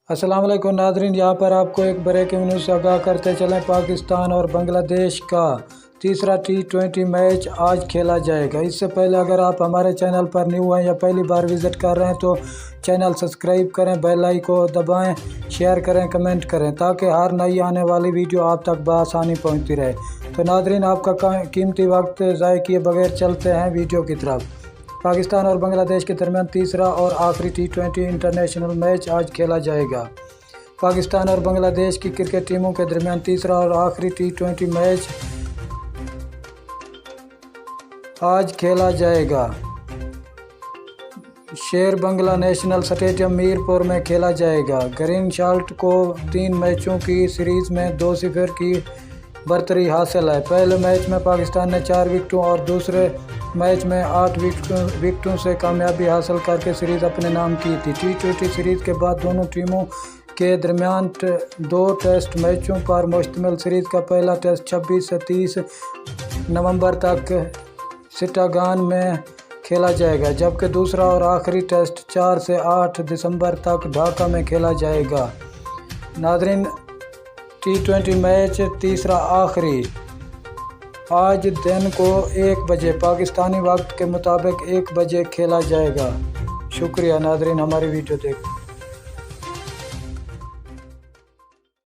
अस्सलाम वालेकुम नाज़रीन, यहाँ पर आपको एक ब्रेकिंग न्यूज़ से आगाह करते चलें। पाकिस्तान और बांग्लादेश का तीसरा T20 मैच आज खेला जाएगा। इससे पहले अगर आप हमारे चैनल पर न्यू हैं या पहली बार विज़िट कर रहे हैं तो चैनल सब्सक्राइब करें, बेल आइकन को दबाएं, शेयर करें, कमेंट करें ताकि हर नई आने वाली वीडियो आप तक बआसानी पहुँचती रहे। तो नाज़रीन, आपका कीमती वक्त ज़ाय किए बगैर चलते हैं वीडियो की तरफ। पाकिस्तान और बांग्लादेश के दरमियान तीसरा और आखिरी T20 इंटरनेशनल मैच आज खेला जाएगा। पाकिस्तान और बांग्लादेश की क्रिकेट टीमों के दरमियान तीसरा और आखिरी T20 मैच आज खेला जाएगा। शेर बंगला नेशनल स्टेडियम मीरपुर में खेला जाएगा। ग्रीन शर्ट को 3 मैचों की सीरीज़ में 2-0 की बरतरी हासिल है। पहले मैच में पाकिस्तान ने 4 विकेटों और दूसरे मैच में 8 विकेटों से कामयाबी हासिल करके सीरीज़ अपने नाम की थी। T20 सीरीज़ के बाद दोनों टीमों के दरमियान 2 टेस्ट मैचों पर मुश्तमिल सीरीज़ का पहला टेस्ट 26 से 30 नवंबर तक चिटागांग में खेला जाएगा, जबकि दूसरा और आखिरी टेस्ट 4 से 8 दिसंबर तक ढाका में खेला जाएगा। नाज़रीन, T20 मैच तीसरा आखिरी आज दिन को 1 बजे पाकिस्तानी वक्त के मुताबिक 1 बजे खेला जाएगा। शुक्रिया नाज़रीन, हमारी वीडियो देख